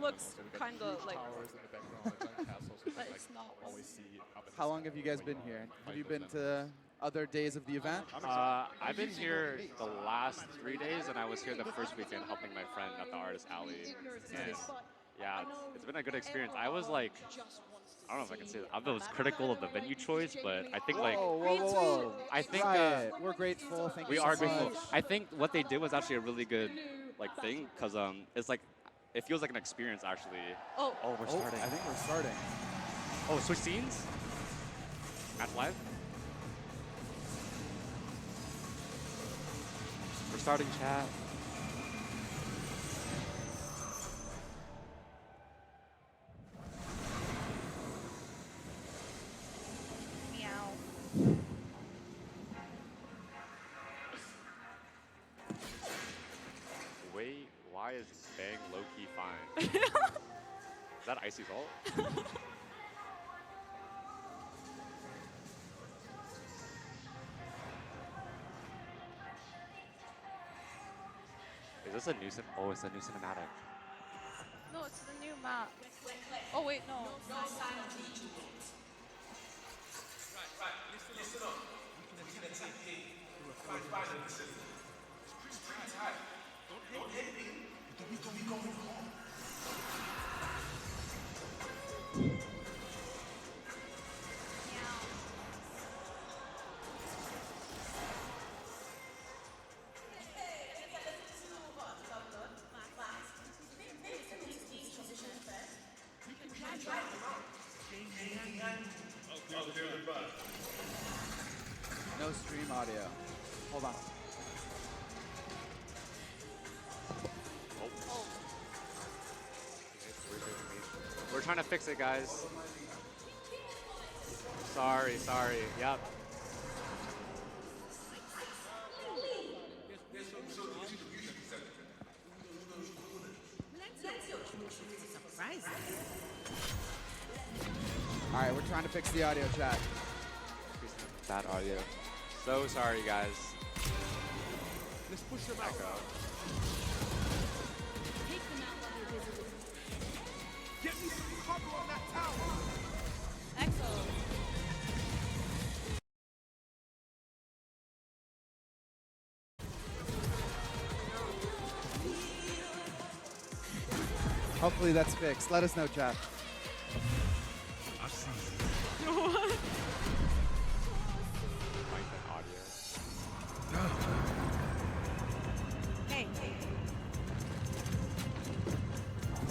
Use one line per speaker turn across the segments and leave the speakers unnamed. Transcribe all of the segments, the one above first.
looks kind of like.
Towers in the background, like castles, which
But
is,
it's
like,
not.
always see up in the
How long
sky
have you guys
when
been
you
here? Have
fight
you
those
been
enemies.
to other days of the event?
I've been here the last 3 days, and I was here the first weekend helping my friend at the artist alley. And yeah, it's been a good experience. I was like, I don't know if I can say that. I was critical of the venue choice, but I think like,
Whoa.
I think
Riot, we're grateful. Thank
we
you so
are grateful.
much.
I think what they did was actually a really good like thing, cause it's like, it feels like an experience actually.
Oh,
we're starting.
I think we're starting.
Oh, switch scenes? Match live? We're starting chat.
meow.
Wait, why is Bang low-key fine? Is that Icy's ult? Is this a new oh, it's a new cinematic.
No, it's the new map. Oh wait, no.
No stream audio. Hold on.
We're trying to fix it, guys. Sorry. Yep.
All right, we're trying to fix the audio chat.
Bad audio. So sorry, guys.
Let's push them out.
Take them out while they're visible.
Get me some cover on that tower.
Excellent.
Hopefully that's fixed. Let us know, chat.
I've seen
What?
Mic and audio.
Hey,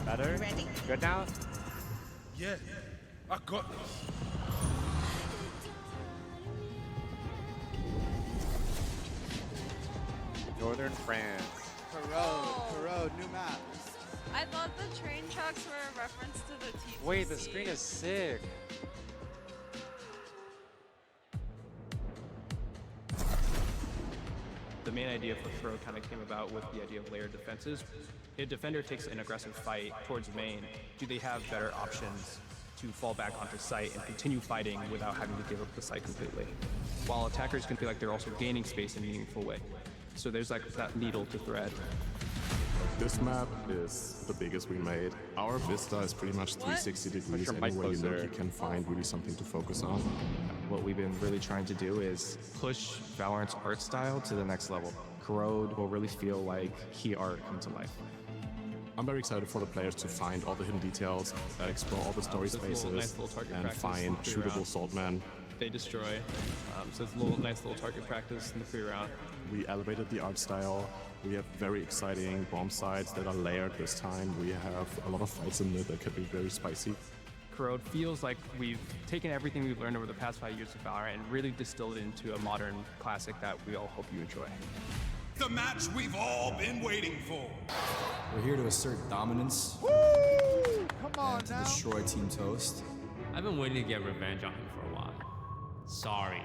Better?
ready?
Good now?
Yeah, I got this.
Northern France.
Corrode, new map.
I thought the train tracks were a reference to the TTC.
Wait, the screen is sick.
The main idea for Throw kind of came about with the idea of layered defenses. If a defender takes an aggressive fight towards main, do they have better options to fall back onto site and continue fighting without having to give up the site completely? While attackers can feel like they're also gaining space in a meaningful way. So there's like that needle to thread.
This map is the biggest we made. Our vista is pretty much 360 degrees.
your mic
Anywhere you look,
closer.
you can find really something to focus on.
What we've been really trying to do is push Valorant's art style to the next level. Corrode will really feel like key art come to life.
I'm very excited for the players to find all the hidden details, explore all the story
So it's a
spaces,
nice little target
and
practice
find
in the
shootable
pre-round.
saltmen.
They destroy. So it's a nice little target practice in the pre-round.
We elevated the art style. We have very exciting bomb sites that are layered this time. We have a lot of fights in there that could be very spicy.
Corrode feels like we've taken everything we've learned over the past 5 years of Valorant and really distilled it into a modern classic that we all hope you enjoy.
The match we've all been waiting for.
We're here to assert dominance
Come on
and to
now.
destroy Team Toast.
I've been waiting to get revenge on him for a while. Sorry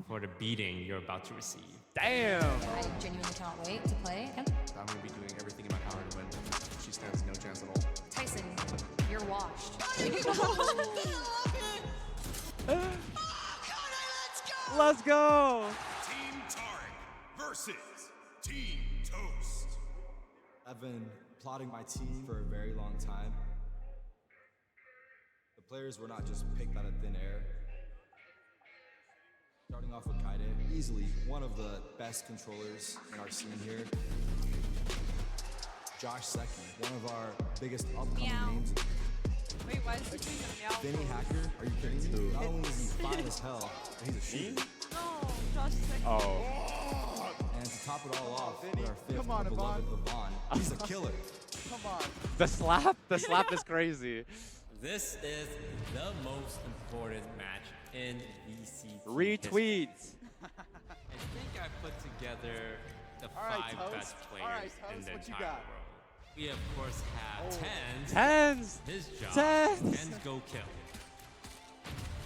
for the beating you're about to receive.
Damn!
I genuinely cannot wait to play again.
I'm going to be doing everything in my power to win. She stands no chance at all.
Tyson, you're washed.
Let's go!
Team Tarik versus Team Toast.
Evan, plotting my team for a very long time. The players were not just picked out of thin air. Starting off with Kaide, easily one of the best controllers in our scene here. Josh Secchi, one of our biggest upcoming names.
Wait, why is he doing the meow?
Vinny Hacker, are you kidding me? Not only is he fine as hell, but he's a shooter.
No, Josh Secchi.
Oh.
And to top it all off, with our fifth
Come on,
beloved Yvonne, he's a killer.
Come on.
The slap is crazy.
This is the most important match in VCT.
Retweet.
I think I put together the
right,
5 best
Toast.
players
All right,
in
Toast,
the
what you
entire
got?
world. We of course have Tens.
Tens.
His job.
Tens.
Tens go kill.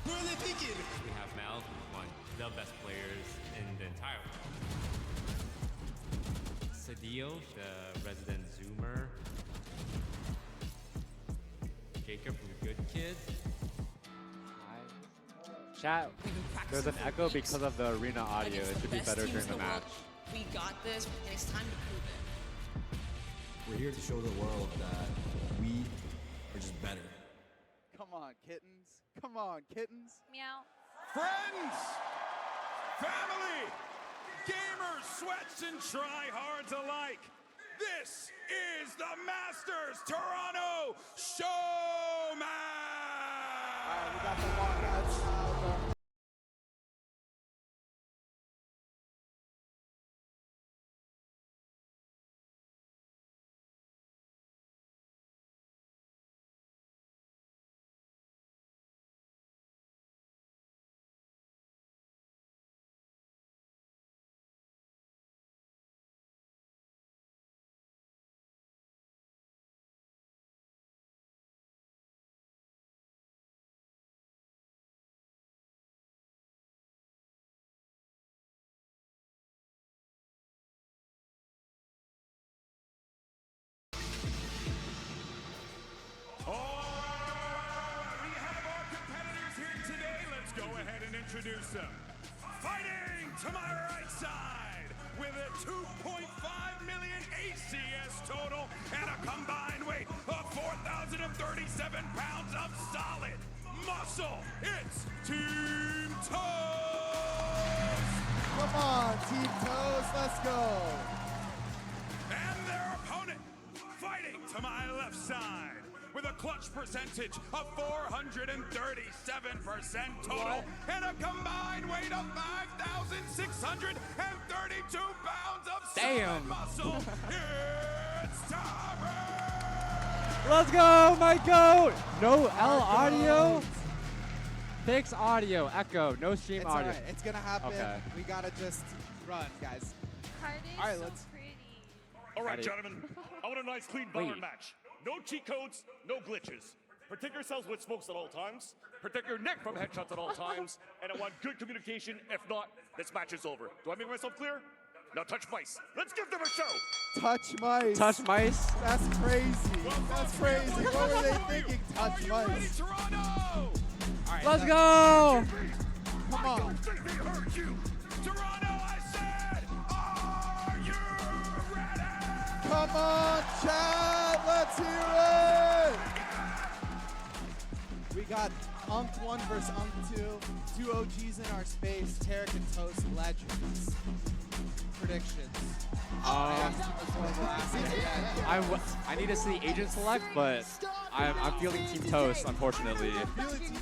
Who are they picking?
We have Mal, who's one of the best players in the entire world. Sadio, the resident Zoomer. Jacob from Good Kid.
Chat, there's an echo because of the arena audio. It should be better during the match.
We got this, and it's time to prove it.
We're here to show the world that we are just better.
Come on, kittens. Come on, kittens.
Meow.
Friends, family, gamers, sweats, and tryhards alike. This is the Masters Toronto Showmatch!
All right, we got the walkouts now.
We have our competitors here today. Let's go ahead and introduce them. Fighting to my right side with a 2.5 million ACS total and a combined weight of 4,037 pounds of solid muscle. It's Team Toast!
Come on, Team Toast, let's go.
And their opponent, fighting to my left side with a clutch percentage of 437% total and a combined weight of 5,632 pounds of solid muscle. It's Tarik!
Let's go, my goat! No L audio. Fix audio, echo, no stream
It's
audio.
all right. It's gonna happen.
Okay.
We gotta just run, guys.
Kaide's
All right,
so
let's-
pretty.
All right,
Tarik.
gentlemen, I want a nice clean Valorant match. No cheat codes, no glitches. Protect yourselves with smokes at all times. Protect your neck from headshots at all times. And I want good communication. If not, this match is over. Do I make myself clear? Now touch mice. Let's give them a show.
Touch mice.
Touch mice.
That's crazy. That's crazy. What were they thinking?
Are
Touch
you ready,
mice.
Toronto?
Let's go!
Come
I
on.
don't think they heard you. Toronto, I said, are you ready?
Come on, Chad. Let's hear it. We got Unked 1 versus Unked 2. Two OGs in our space. Tarik and Toast, legends. Predictions.
I need to see agent select, but I'm feeling Team Toast, unfortunately.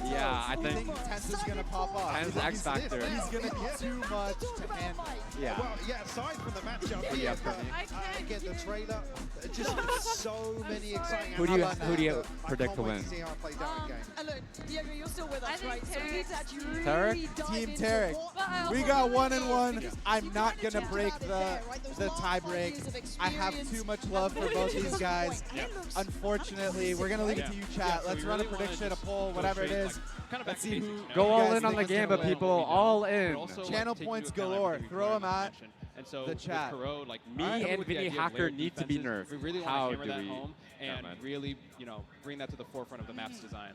Yeah, I think
Tense is gonna pop off.
Ten's X Factor.
He's gonna be too much to handle.
Yeah.
Well, yeah, aside from the matchup,
What do you have for me?
again, the trailer, just so many exciting
Who do you
aspects.
predict to win?
I can't wait to see how I play Darren game.
And look, Diego, you're still with
I
us,
think
right? So
Tarik.
he's actually
Tarik?
really dived
Team
into
Tarik.
what-
But I
We
also
got
think
1 and 1.
Because
I'm
you
not
kinda
gonna
talked
break
about it there, right? Those
the
last
tie
5
break.
years of
I have
experience
too much love for both these guys. Unfortunately, we're gonna leave it to you, chat. Let's run a prediction, a poll, whatever it is. Let's see who.
Go
you
all
guys
in on
think
the
is gonna
Gamba,
win.
people. All in.
Channel points galore. Throw them at
And so
the chat.
with Corrode, like
Me and Vinny Hacker need to be nerfed.
We really want
How
to hammer
do
that
we?
home and
man.
really, bring that to the forefront of the map's design.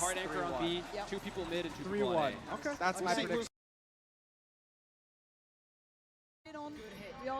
hard anchor on B, 2 people mid and 2 people on
3-1.
A.
Okay, that's my prediction.
We are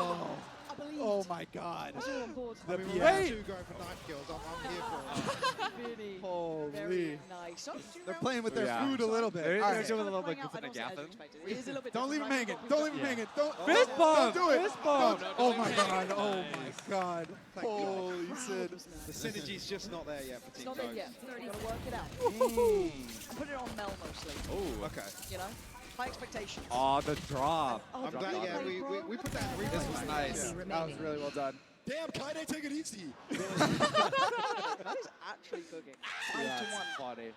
Oh my my god.
What's all on board?
The
We're
BS.
two going for 9 kills. I'm here for it.
Really
Holy.
very nice. So,
They're playing with their
Yeah.
food a little bit.
They're
All right.
doing a little
playing
bit
out, I
good
don't
for
say as expected. It is a little bit
Don't leave him
different,
hanging.
right?
Don't leave him hanging. Don't.
Fist bump.
Don't do it.
Fist bump.
Don't. Oh my god. Oh my god. Holy Sid.
The synergy's just not there yet for
It's
Team
not there
Toast.
yet. You've got to work it out. I put it on Mel mostly.
Oh,
Okay.
You know, high expectations.
oh, the drop.
Oh,
I'm glad, yeah, we put that in
This
replay.
was nice.
Remaining.
That was really well done.
Damn, Kaide, take it easy.
That is actually cooking. 5
Yeah,
to
it's
1.
funny.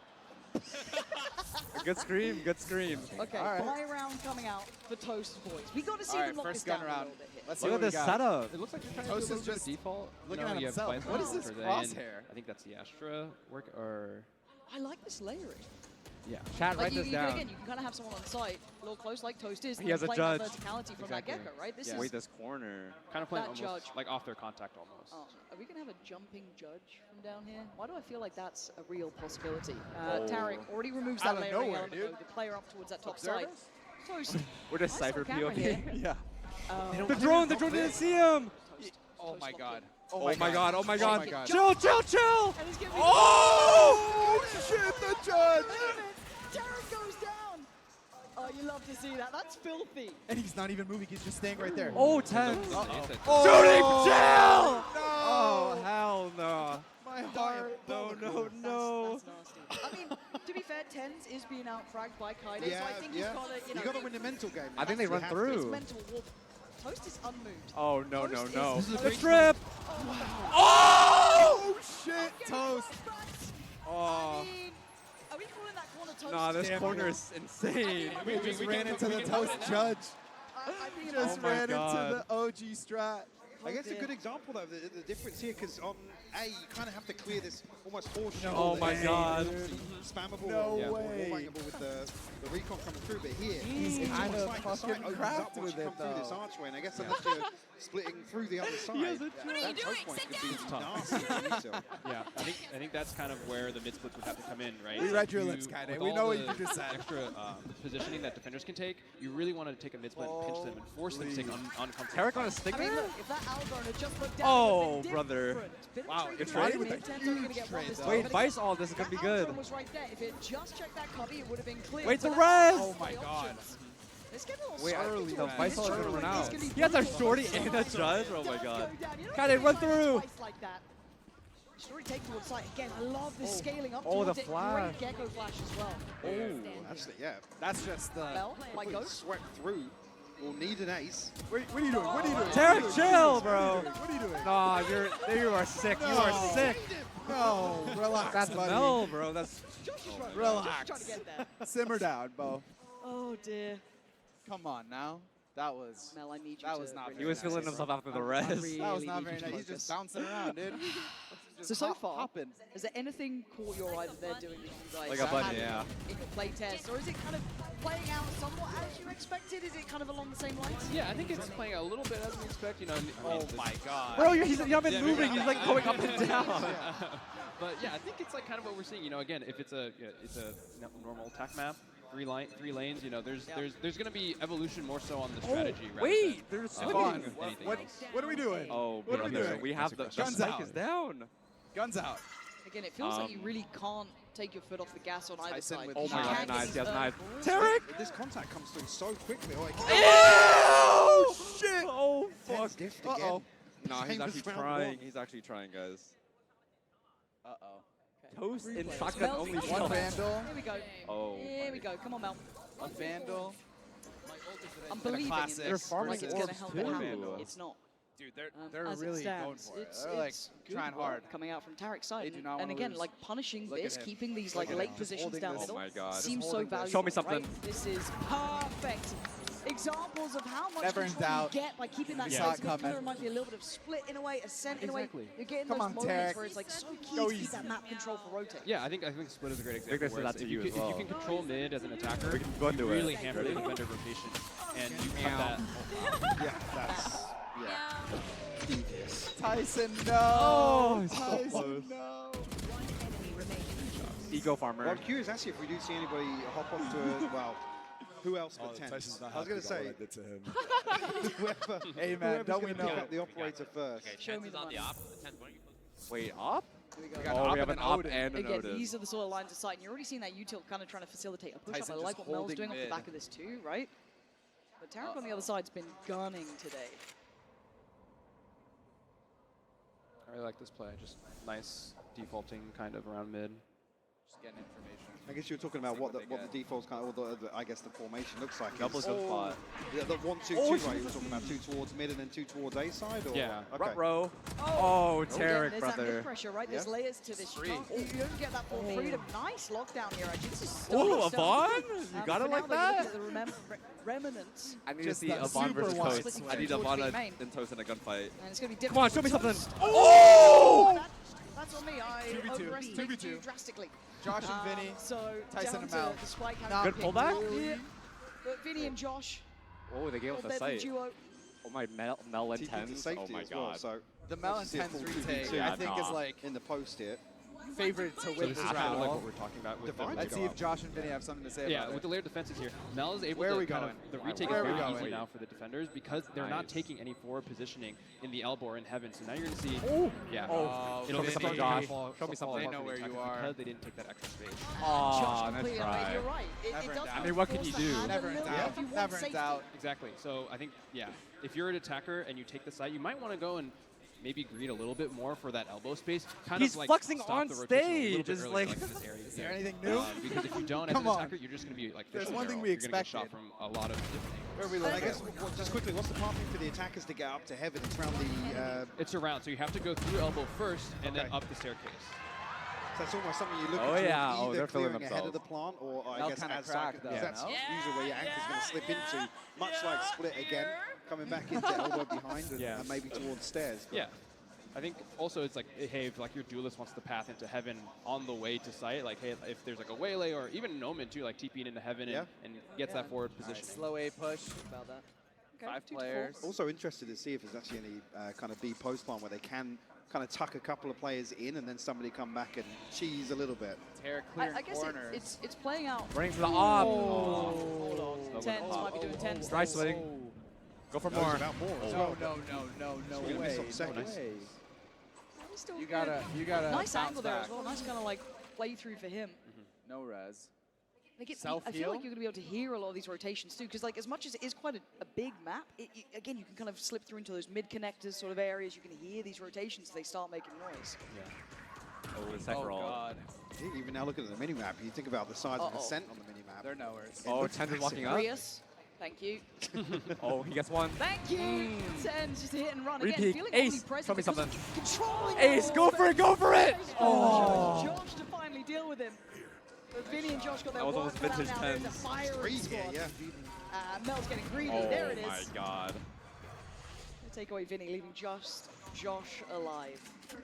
Good scream, good scream.
Okay,
All right.
buy round coming out for Toast boys. We got to see
All right,
them lock
first
this down
gun
a
round.
little bit here.
Let's see
Look at
what we
this
got.
setup.
It looks like you're trying
Toast
to do a
is
little bit
just
of default.
looking
No,
at
you have
himself.
Bison
What is this
Ultra
crosshair?
I think that's the Astra work, or
I like this layering.
yeah.
Chat,
Like
write this
you can,
down.
again, you can kind of have someone on site, a little close like Toast is, and
He has
then
a
playing
judge.
that verticality from that
Exactly.
Gecko, right? This
Yeah.
is
Wait, this corner.
Kind of playing
That
almost
judge.
like off their contact almost.
Oh, are we going to have a jumping judge from down here? Why do I feel like that's a real possibility? Tarik already removes
Out
that
of
layering
nowhere,
element,
dude.
though, the player up towards that top side.
Observers?
Toast.
We're just
Nice
cyber
little camera
POV.
here.
Yeah.
The drone didn't see him.
Oh my god.
Oh my god, oh my god.
my God.
Chill, chill, chill.
And he's giving
Oh shit! The judge.
Tarik goes down. Oh, you love to see that. That's filthy.
And he's not even moving. He's just staying right there.
Oh, 10.
Oh.
Shooting, chill.
No.
Oh, hell no.
My heart.
No, no, no.
That's nasty. I mean, to be fair, Tens is being out-fragged by Kaide,
Yeah,
so I think
yeah.
he's got to,
You got to win the mental game.
I think they run
It's
through.
mental warfare. Toast is unmoved.
Oh, no, no,
Toast
no.
is-
The trip.
Oh shit! Toast.
I
Oh.
mean, are we calling that corner Toast?
Nah, this
Damn
corner
it.
is insane.
We just ran into the Toast judge.
I think it
Just
Oh my
ran into
God.
the OG strat.
I guess a good example though, the difference here, because on A, you kind of have to clear this almost horseshoe.
Oh my
that's
God.
Spammable
No
or
way.
wallbangable with the recon coming through, but here,
He's
it's
kind
almost
of
like the site
fucking
opens
craft
up once
with
you
it
come through this
though.
archway, and I guess unless you're splitting through the other side, that choke point could be nasty for you, so.
Yeah, I think that's kind of where the mid splits would have to come in, right?
We read your lips, Kaide.
With
We
all
know what
the
you just said.
Extra positioning that defenders can take. You really want to take a mid split and pinch them and force them to take uncomfortable.
Tarik on a
fights.
sticker?
I mean, look, if that Algorn had just looked down,
Oh,
it would've been
brother.
different. Bit of
Wow,
trade
good
for
trade.
him.
With a
Tens are gonna
huge
get one
trade,
this
though.
time,
Wait,
but
Vice
again,
all this is gonna be
that
good.
Algorn was right there. If it just checked that cubby, it would have been clear.
Wait,
But
the
that
res!
Algorn
Oh my
the
God.
options. It's getting a little
Wait,
sloppy
early.
to
The
it.
Vice
This
all
choke
run
point
out.
is gonna be
He has a
brutal.
shorty
Both
and a
sides
judge. Oh
does
my
go
god.
down. You don't
God,
really
it run
find a
through.
slice like that. Should already take towards sight. Again, I love this scaling up
Oh, the
towards it.
flash.
Great Gecko flash as well.
Oh, actually, yeah.
That's just the.
Bell, like go.
Swept through. We'll need an ace.
What are you doing? What are you doing?
Tarik, chill, bro.
What are you doing?
Nah, you are sick. You are
No.
sick.
No, relax,
That's
buddy.
Mel, bro. That's
Relax.
Just trying to get there.
Simmer down, Bo.
Oh dear.
Come on now. That was.
Mel, I need you
That
to
was not
bring
he
very
was feeling
nice,
himself
bro.
after the rest.
really
That was not
need
very
you to
nice. He's
focus.
just bouncing around, dude.
So far,
hopping.
has there anything caught your eye that they're doing that you guys
Like a button,
had
yeah.
in your play test? Or is it kind of playing out somewhat as you expected? Is it kind of along the same lines?
Yeah, I think it's playing a little bit as we expect. You know.
Oh my god.
Bro, he's not been moving. He's like going up and down.
But yeah, I think it's like kind of what we're seeing. You know, again, if it's a normal attack map, three lanes. You know, there's going to be evolution more so on the strategy. rather
Wait,
than,
there's
than
Fun.
anything
What,
else.
what are we doing?
Oh,
What are we
brother,
doing?
we have the
Guns
spike
out.
is down.
Guns out.
Again, it feels like you really can't take your foot off the gas on either
Tyson
side.
with
Oh
You
my god,
can't
nice.
get
He has
these
knife.
early
Tarik!
This contact comes through so quickly. Oh,
Oh shit! Oh fuck!
Ten's diffed again.
Uh-oh.
Nah, he's
Same
actually
as round
trying.
one.
He's actually trying, guys.
Uh-oh.
Toast in
Replay.
shotgun
Mel,
only
Mel,
shot.
One Vandal.
Here we go.
Oh.
Here we go. Come on, Mel.
One Vandal.
I'm believing in
classic.
this.
They're farming
like it's going to
orbs
help
too.
it happen.
Vandal.
It's not.
Dude, they're
As it
really
stands,
going for it.
it's,
They're like
it's good
trying
work
hard.
coming out from Tarik's side.
They do not
and
wanna
again,
lose.
like punishing
Look at
this,
him.
keeping these
Look
like
at
late
him.
positions
Holding
down
this.
middle
Oh my god.
seems so
holding this.
valuable.
Show me something.
Right? This is perfect. Examples of how much
Never in
control
doubt.
you get by keeping that
We
space
saw it
in the corner.
coming.
Reminds me a little bit of split in a way, ascent in a way.
Exactly.
You're getting
Come
those
on,
moments
Tarik.
where it's like so key
Go
to keep
easy.
that map control for rotate.
Yeah, I think split is a great example.
this is
where
that
it's-
to
if
you
you
as
can-
well.
If you can control mid as an attacker,
We can go
you
into it.
really hammer the defender rotation, and you cut that.
Yeah, that's devious.
Tyson, no.
Oh, he's so
Tyson,
close.
no.
Ego farmer.
Well, I'm curious actually if we do see anybody hop off to a, well, Who else but
Oh,
Tens?
Tyson's not
I was going to
happy
say,
about what I did to him.
whoever,
Hey, man,
whoever's
don't
going
we
to pick
know?
up the operator first.
Okay,
Show me
chances
the
on
money.
the op. The 10 point.
Wait, op?
Here we
We
go.
got
Oh,
an
we have an
and
op
Odin.
and an
Again,
Odin.
these are the sort of lines of sight, and you're already seeing that util kind of trying to facilitate a push-up.
Tyson
I
just
like what Mel's
holding
doing off the
mid.
back of this too, right? But Tarik on the other side's been gunning today.
I really like this play. Just nice defaulting kind of around mid.
Just getting information.
I guess you were talking about what the defaults kind of, or I guess the formation looks like.
Double
is.
jump spot.
The 1-2-2, right? You were talking about 2 towards mid and then 2 towards A side? Or?
Yeah.
Okay.
Row. Oh,
Again,
Tarik,
there's that
brother.
mid pressure, right? There's
Yeah.
layers to this.
Free.
You don't get that full freedom. Nice lockdown here, actually. This is
Oh,
stunning.
Avon? You got
for
it
now,
like
though, you're looking
that?
at the remnants.
I need to
Just
see
that
Avon
super
versus
wide
Toast.
splitting
I need
towards
Avana
B main.
and Toast in a gunfight.
And it's going to be difficult.
Come on, show me
for
something.
Toast.
Oh!
That's on me. I
2v2,
overestimated
2v2.
you drastically.
Josh and Vinny.
So
Tyson
down
and
to
Mel.
the spike having
Not
to
Good
pick
pullback?
really- Yeah. But Vinny and Josh,
Oh, they gave
little
up the
deadly
sight.
duo.
Oh my, Mel and
TP to
10s.
safety
Oh my
as well,
god.
so
The Mel and
let's see a
10's
full
retake,
2v2
I think, is
nah.
like
in the post here.
favorite to
So
win
this
this
is kind of like
round.
what we're talking about with the
Divide.
Let's see if Josh and Vinny have something to say
Yeah,
about
with the
it.
layered defenses here, Mel is able
Where
to
are we
kind
going?
of, the retake
Where
is
are we
very
going?
easy now for the defenders because they're not
Nice.
taking any forward positioning in the elbow or in heaven. So now you're going to see, yeah,
Oh,
it'll
show me
start
something,
to
Josh.
fall-
Show me
fall
something.
apart
They know
for the
where you
attacker
are.
because they didn't take that extra space.
Aw,
Josh
nice
completely. I mean,
try.
you're right. It
Never in
does
doubt.
I mean, what can
force
you
the
do?
hand a
Never in
little
doubt.
bit if you want
Never in
safety.
doubt.
Exactly. So I think, yeah, if you're an attacker and you take the site, you might want to go and maybe greed a little bit more for that elbow space. Kind
He's
of like
flexing
stop
on
the rotation a little
stage,
bit
it's
early,
like-
in this area.
Is there anything new?
Because if you don't, as
Come
an
on.
attacker, you're just going to be like
There's
fish in
one
a
thing
barrel.
we
You're gonna get shot
expected.
from a lot of different angles.
Where are we
And I
looking?
guess, just quickly, what's the pathing for the attackers to get up to heaven? It's around the...
It's around, so you have to go through elbow first and then
Okay.
up the staircase.
So it's almost something you look
Oh,
at
yeah. Oh,
either
they're feeling
clearing ahead of the
themselves.
plant or I
Mel
guess
kinda
as
cracked,
side,
though,
because that's
no?
usually where your anchor's going to slip into, much like split again, coming back into elbow behind and,
Yeah.
and maybe towards stairs. But
Yeah. I think also it's like, hey, if like your duelist wants the path into heaven on the way to site, like, hey, if there's like a waylay or even an omen too, like TPing into heaven and gets that forward
All right,
position.
slow A push.
About that. Okay,
5
2 to 4.
players.
Also interested to see if there's actually any kind of B post plan where they can kind of tuck a couple of players in and then somebody come back and cheese a little bit.
Tarik clearing
I guess
corners.
it's playing out.
Running for the op.
Hold on. Tens might be doing tens.
Dry splitting. Go for
No,
more.
it's about more as
No,
well.
no, no
We're gonna miss
way.
on second.
No
Nice.
way.
He's still
You
good.
gotta
Nice
bounce
angle there
back.
as well. Nice kind of like playthrough for him.
No res.
Like I
Self-heal?
feel like you're going to be able to hear a lot of these rotations too, because like as much as it is quite a big map, again you can kind of slip through into those mid connectors sort of areas. You can hear these rotations; they start making noise.
Oh, the second roll.
God.
Even now looking at the mini map, you think about the size of the descent on the mini map.
They're nowhere.
Oh, 10 is walking up.
Rios, thank you.
Oh, he gets one.
Thank you. Tens just a hit and run again.
Repeat.
Feeling
Ace,
omnipresent
show me
because of
something.
Controlling
Ace,
the
go for it, go for it!
Oh.
Oh.
Josh to finally deal with him. But Vinny and Josh got their
That was
work
almost
cut out
vintage
now. There's a
tens.
firing
Greedy,
squad.
yeah.
Mel's getting greedy.
Oh
There it is.
my god.
They take away Vinny, leaving just Josh alive.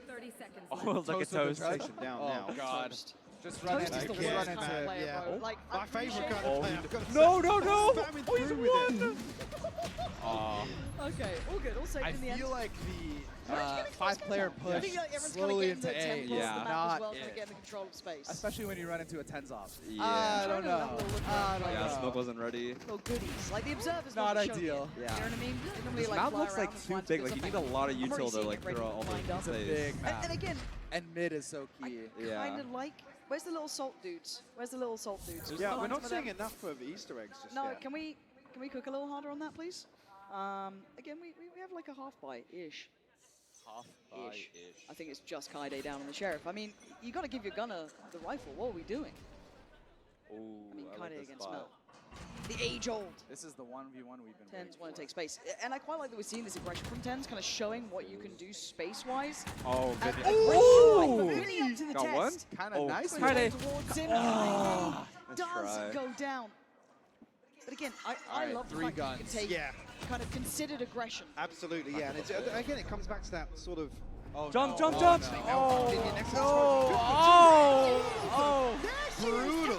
30 seconds
Oh,
left.
look at
Toast with
Toast.
the touch.
Station down
Oh,
now.
God.
Toast.
Just run
Toast is
into
the
Again,
worst
run
kind of
into
player, bro. Like, I
My favorite
appreciate-
kind of player. I've got to
No,
say.
no, no!
Spamming
Oh, he's
through with it.
won! Aw.
Okay, all good, all safe
I
in the end.
feel like the
We're just getting close
5-player
now. I
push
think like everyone's
slowly
kind of
into
getting
A.
the tempo of the map
Not
as well, kind
it.
of getting the control of space.
Especially when you run into a 10s off.
Yeah.
I
Trying
don't
to
know.
have a little look
I
around.
don't
Yeah,
know.
Smoke wasn't ready.
Little goodies. Like the observer's
Not
not showing
ideal.
it.
Yeah.
You know what I mean? They normally,
This
like,
map
fly
looks like
around and
too
find
big.
some
Like you
good
need a
stuff.
lot of
I'm already
util to
seeing
like
it breaking
throw all
lined
the
up.
It's a
plays.
big map.
And again,
And mid is so key.
Yeah.
kind of like, where's the little salt dudes? Where's the little salt dudes?
Yeah,
Find
we're not
some of them.
seeing enough of Easter eggs just
No,
yet.
can we cook a little harder on that, please? Again, we have like a half buy-ish. Half-ish. I think it's just Kaide down on the Sheriff. I mean, you got to give your gunner the rifle. What are we doing?
Ooh,
I mean,
like
Kaide
this
against
spot.
Mel. The age-old.
This is the 1v1 we've been
Tens
waiting
want
for.
to take space. And I quite like that we're seeing this aggression from Tens, kind of showing what you can do space-wise.
Oh,
And
Vinny.
aggression, like, Vinny up to the
Got
test.
one?
Kind of
Oh,
nice.
Going
Kaide.
towards him.
Nice
Does
try.
go down. But again, I
Alright,
love the
3
fact that you
guns.
can take
Yeah,
kind of considered aggression.
absolutely. Yeah, and it's, again, it comes back to that sort of.
Oh,
Jump,
no.
jump,
Oh,
jump!
no.
Oh,
Indian next to the
no!
smoke.
Oh!
Brutal.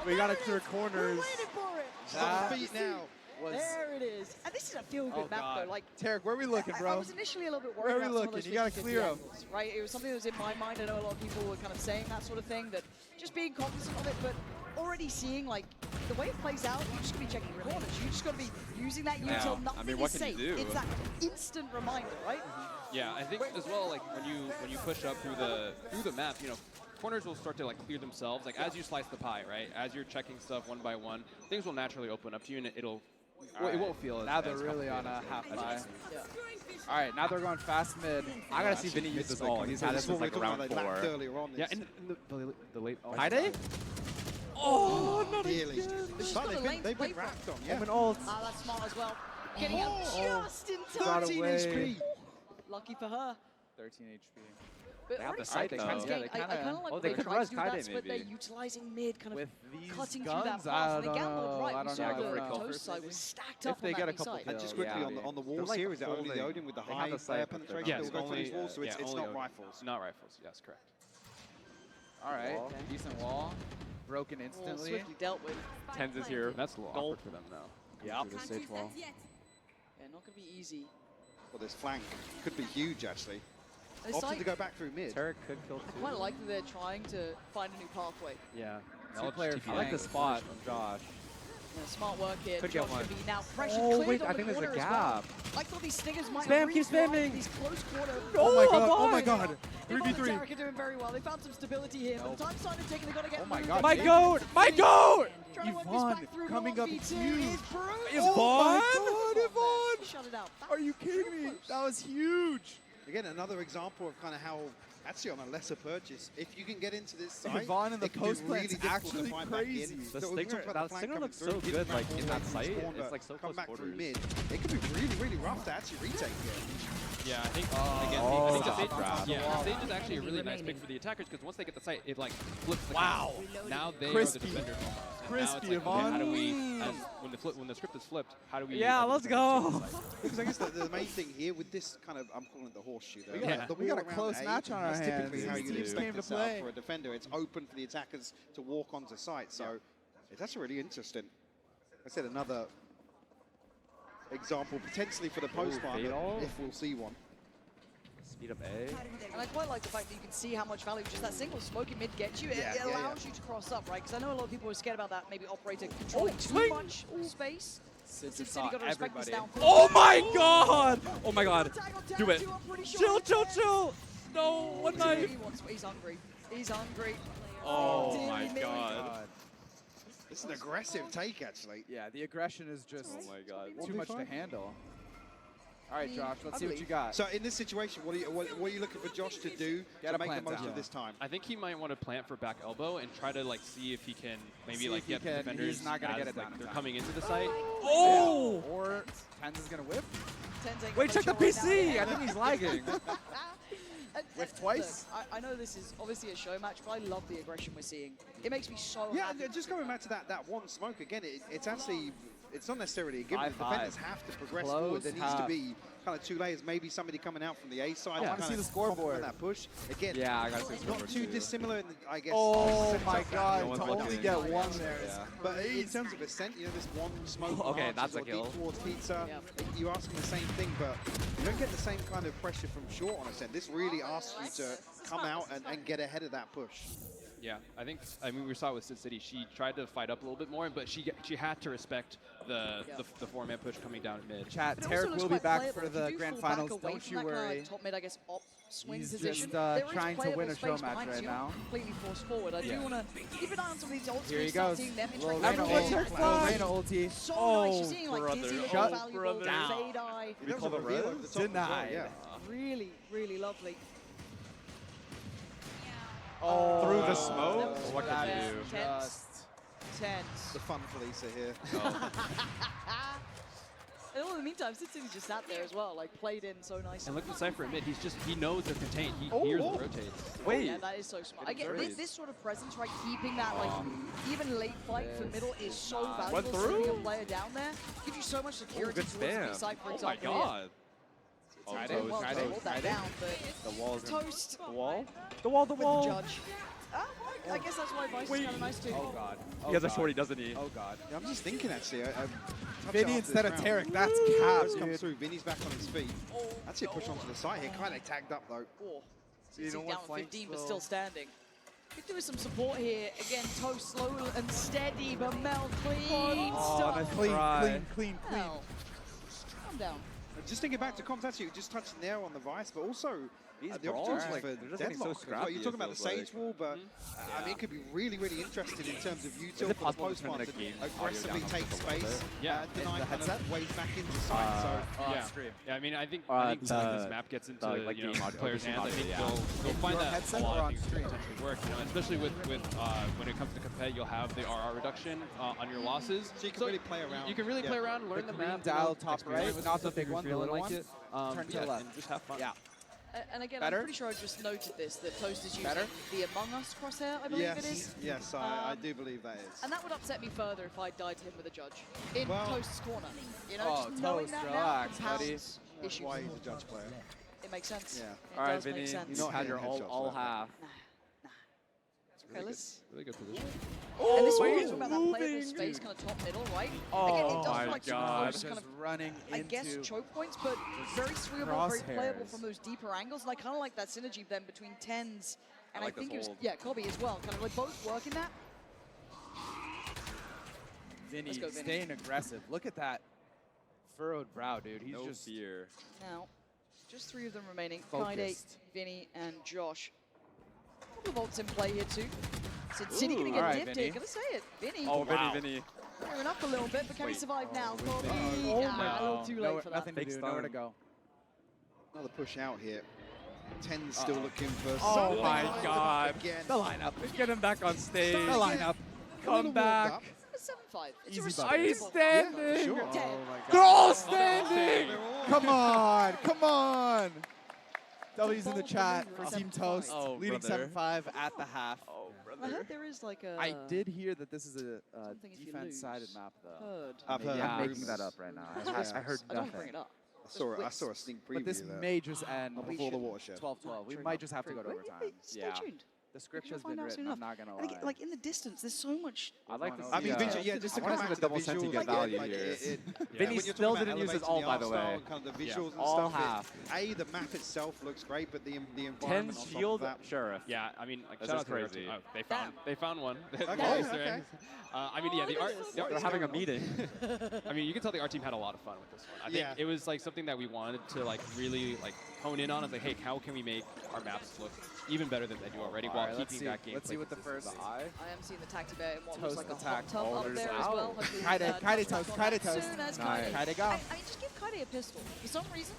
We gotta clear corners.
Waiting for it.
She's on her feet now.
Was
There it is. And this is a feel-good
Oh,
map,
God.
though. Like,
Tarik, where are we looking,
I
bro?
was initially a little bit
Where
worried
are we
about some of
looking?
those
You gotta
50-50
clear 'em.
angles, right? It was something that was in my mind. I know a lot of people were kind of saying that sort of thing, that just being cognizant of it, but already seeing like the way it plays out. You just gotta be checking your corners. You just gotta be using that
Yeah.
util. Nothing
I mean, what
is
can you
safe.
do?
It's that instant reminder, right?
Yeah, I think as well, like when you push up through the map, you know, corners will start to like clear themselves. Like as you slice the pie, right? As you're checking stuff one by one, things will naturally open up to you, and it won't feel as
Now they're
as
really on
complicated
a
as
half buy.
Yeah.
All right, now they're going fast mid.
I gotta see Vinny use this all. He's had this since like round 4.
Yeah, and the late.
Kaide?
Oh, not
Nearly.
again.
But she's got a lane to
They've
play
been
from.
wrapped on, yeah.
Open ult.
Ah, that's smart as well. Getting out just in
Got
time.
13
away.
HP.
Lucky for her.
13 HP.
But
They have
already
the side
cycling
though.
trans
Yeah,
gain.
they
I kind
kinda-
of like
Oh,
what
they
they
could
try
res
to do with that
Kaide
split. They're
maybe.
utilizing mid, kind of
With these
cutting through
guns,
that path.
I
And they
don't
gambled
know.
right.
I
We
don't
saw
know.
the
For a kill
toast
first,
side
maybe.
was stacked
If
up
they
on
get
that
a
B
couple
side.
And just
kills,
quickly
yeah.
on the
They're
walls
like
here, is it only the
holding-
Odin with the
they have
high
the side, but
penetration
Yeah,
that will
it's
go through
only
these walls, so it's
only
not
Odin.
rifles?
Not rifles. Yes, correct.
All right,
Okay.
decent wall. Broken
Well,
instantly.
swiftly dealt with.
Tens is here.
That's a little awkward for them now.
Yep.
Through the stage wall.
Yeah, not gonna be easy.
Well, this flank could be huge, actually.
And it's
Opted
like,
to go back through mid.
Tarik could kill
I
2.
quite like that they're trying to find a new pathway.
Yeah.
Two-player
I like the
flank.
spot from Josh.
Yeah, smart work here.
Could get
Josh
one.
can be now pressured,
Oh,
cleared
wait,
on
I
the
think there's a
corner as
gap.
well. I thought these stingers might
Spam,
have
keep
really
spamming.
these close quarter.
Oh my god, oh my
boy.
god.
Yvonne and
3v3.
Tarik are doing very well. They found some stability here, but the time started ticking. They got to get
Oh my
moving.
god.
My goat! My goat!
Trying to work this
Yvonne
back through,
coming up
1v2
huge.
is brutal.
Oh my
Oh,
god, Yvonne!
Shut it out.
Are you kidding me? That was huge.
Again, another example of kind of how, actually on a lesser purchase, if you can get into this site,
Yvonne in the
it can be
post
really
plant's
difficult
actually
to find back in.
crazy.
The
So we
stinger,
talked about
that
the flank
stinger
coming
looks
through,
so
didn't
good,
wrap
like
all
in
the
that
way
site.
from spawn,
It's
but
like so
come
close
back through
quarters.
mid. It could be really, really rough to actually retake here.
Yeah, I think again,
Oh,
I think the
top
stage,
grab.
the stage is actually a really nice pick for the attackers because once they get the site, it like flips the
Wow.
camera. Now they
Crispy.
are the defenders almost. And
Crispy,
now it's like,
Yvonne.
okay, how do we, when the script is flipped, how do we?
Yeah,
how do
let's
the defenders
go.
take the site?
Because I guess the main thing here with this kind of, I'm calling it the horseshoe though.
We got a
wall around
close
A,
match on our
that's
hands.
typically how
These
you'd
teams
expect
came
to
to
set up
play.
for a defender. It's open for the attackers to walk onto site. So it's actually really interesting. I said another example potentially for the post
fade all?
if we'll see one.
Speed up A.
And I quite like the fact that you can see how much value just that single smoky mid gets you. It
Yeah,
allows you to cross up, right? Because I know a lot of people are scared about that, maybe operator controlling too much space.
Citrus
City got to respect this down.
Oh my god! Oh my god. Do it.
Chill,
Chill. No, one knife.
He's hungry. He's hungry.
Oh
dearie
my
me.
god.
It's an aggressive take actually.
Yeah, the aggression is just
Oh my god.
too much to handle. All right, Josh, let's
I
see what you got.
So in this situation, what are you looking for Josh to do
Get
to
a
make the
plant
most
down.
of this time?
I think he might want to plant for back elbow and try to like see if he can maybe
See
like
if he
get the
can-
defenders
he's not gonna
as,
get it
like,
down in
they're
time.
coming into the site.
Oh!
Or Tens is gonna whip.
Wait, check the PC. I think he's lagging.
With
twice?
Look, I know this is obviously a show match, but I love the aggression we're seeing. It makes me so
Yeah,
happy.
and just going back to that one smoke again, it's actually, it's not necessarily a given. The
5-5.
defenders have to progress
Close
forward. There needs to
half.
be kind of 2 layers, maybe somebody coming out from the A side.
I wanna see the scoreboard.
That push. Again,
Yeah, I gotta see the
not
scoreboard
too
too.
dissimilar, in the, I guess.
Oh
setup
my
that
god,
No one's
to
looking.
only get one there is
Yeah.
But in terms of ascent, you know, this one smoke
Okay,
marches
that's a
or
kill.
deep towards pizza,
Yeah.
you ask them the same thing, but you don't get the same kind of pressure from short on ascent. This really asks you to come out and get ahead of that push.
Yeah, I mean, we saw it with Sid City. She tried to fight up a little bit more, but she had to respect the four-man push coming down mid.
Chat,
But it also
Tarik
looks
will be
quite
back
playable.
for
If you
the
do
grand
fall back
finals.
away
Don't
from
you
that kind of,
worry.
like, top mid, I guess, op swing
He's
position.
just
there is
trying to
playable
win a
space
show match
behind
right
you,
now.
Completely forced forward. I do want to keep an eye on some of these ults.
Here he
start
goes.
seeing them
Little
interact
Reyna
with
ult.
the
Little
flash.
Reyna ulti.
So
Oh,
nice. You're seeing like
brother.
dizzy,
Shut
valuable,
down.
fade eye.
There was a reveal over the top as well,
Denied.
yeah.
Really, really lovely.
Oh,
Through the smoke?
That was
What can you
tense,
do?
tense.
The fun Felicia here.
And all in the meantime, Sid City just sat there as well, like played in so nicely.
And look at Cypher at mid. He knows they're contained. He hears the rotates.
Wait.
Yeah, that is so smart.
Getting
Again,
through.
this sort of presence, right, keeping that, like, even late fight for middle is so
Went
valuable.
through?
Sending a player down there gives you so much security
good
towards the
spam.
B side, for
Oh my
example.
god.
Yeah.
Tried
Doing
it,
well
tried
to
it,
hold that
tried it.
down, but
The wall's
toast
The wall?
with the judge. I guess that's why Vice is kind of nice too.
Oh god. Oh,
He has a
god.
shorty, doesn't he?
Oh god.
Yeah, I'm just thinking actually.
Vinny instead of Tarik. That's cap,
Has come
dude.
through. Vinny's back on his feet. Actually, a push onto the side here. Kind of tagged up though.
Oh.
You
He's
know
down
what flanks
15, but
though?
still standing. Could do with some support here. Again, Toast slow and steady, but Mel clean
Oh,
stuff.
nice clean.
Mel, calm down.
Just thinking back to comms, actually, just touching there on the Vice, but also the
brawls,
opportunity
like,
for
they're just getting so
deadlock. as well.
scrappy,
You're
it
talking about the
feels
Sage
like.
Wall, but I mean, it could be really, really interesting in terms of util
Is
for
it
the
possible to
post
turn
one
the
to
game
aggressively
audio down
take
just a little
space,
bit?
Yeah.
deny
the
kind
headset?
of ways back into side. So
Yeah, I mean, I think
the-
this map gets into
like
you know,
game audio,
players'
game
hands. I
audio,
think
yeah.
they'll find
your
that
headset
a lot
or
of
on
things
stream?
potentially work. You know, especially with when it comes to compet, you'll have the RR reduction on your losses.
So you can really play around.
You can really play around, learn the
green
map.
dial top
experiment
right,
with
not the
stuff
big
if you're
one, the
feeling
little
like
one.
it.
Turn to the
Yeah,
left.
and just have fun.
Yeah.
And again,
Better?
I'm pretty sure I just noted this, that Toast is using
Better?
the Among Us crosshair, I believe it is.
Yes, I do believe that is.
And that would upset me further if I died to him with a judge in
Well-
Toast's corner. You know,
Oh,
just knowing
Toast,
that
relax,
now
buddy.
compounds
That's
issues.
why he's a judge player.
It makes sense.
Yeah.
It
All right,
does
Vinny,
make sense.
you
Not
had your
hitting headshots
all
like that.
half.
Okay, let's...
Really good position.
And this is what we're talking about, that playable space, kind of top middle, right? Again, it does
my
feel like super
God.
close, kind
Just
of,
running
I guess,
into
choke points, but very swingable, very playable
crosshairs.
from those deeper angles. And I kind of like that synergy then between Tens and I
like
think
this
it was,
hold.
yeah, Kobe as well. Kind of like both working that.
Vinny
Let's go, Vinny.
staying aggressive. Look at that furrowed brow, dude. He's
No
just
fear.
Now, just 3 of them remaining.
Focused.
Kaide, Vinny, and Josh. A couple of ults in play here too. So City gonna
Ooh,
get
alright,
dipped
Vinny.
here. Gonna say it. Vinny.
Oh,
Wow.
Vinny.
Gearing up a little bit, but can he survive now? Kobe.
Oh
Nah,
my
a little too late for that.
nothing to
Fake
do, nowhere to
stun.
go.
Another push out here. 10's still looking for
Oh
something.
my God.
Again.
The lineup.
Get him back on stage.
The lineup.
Come back.
It's 7-5. It's
Easy
a
button.
respectable.
Are you standing?
sure.
Dead.
They're all standing.
Come on, come on. W's in the
ball
chat
for
for Team
7-5.
Toast,
Oh,
leading
brother.
7-5 at the half.
Oh,
I
brother.
heard there is like a...
I did hear that this is a
something if you
defense-sided
lose.
map, though.
Heard.
I've heard
Yeah,
I'm making
rumors.
that up right now.
That's
I heard
I don't
nothing.
bring it up.
I saw a sneak preview
But this
there.
may just end
We
before the
should.
watershed.
12-12. We
True
might
enough.
just have to
True.
go to
Wait,
overtime.
Stay
Yeah.
tuned.
The script
We'll
has been
find out soon
written, I'm
enough.
not going to
And
lie.
again, like in the distance, there's so much.
I'd like to see.
I mean,
Yeah.
just
I
to
wanna
come
see
back
the
to
double
the
senti
visuals,
get value
like,
here.
when
Vinny
you're
still
talking about
didn't use his
elevating
ult,
the
by the
art style
way.
and kind of the visuals and
All
stuff,
half.
the map itself looks great, but the environment
10
on top
shield
of that.
Sheriff.
Yeah, I mean, like,
That's
shout
just
out to
crazy.
their team. They found one.
Okay,
Easter
okay.
eggs. I mean, yeah, the art.
They're having a meeting.
I mean, you can tell the art team had a lot of fun with this one. I think
Yeah.
it was like something that we wanted to like really like hone in on. It's like, hey, how can we make our maps look even better than they do already while
Alright, let's
keeping
see.
that gameplay
Let's see what the first.
consistency.
I am seeing the Tacti Bear in what
Toast
looks like a
attack.
hot tub
Oh,
up
there's
there
that.
as well. Hopefully,
Kaide,
Toast
Kaide
back
toast,
on
Kaide
that
toast.
soon as
Nice.
Kaide-
Kaide go.
I mean, just give Kaide a pistol. For some reason,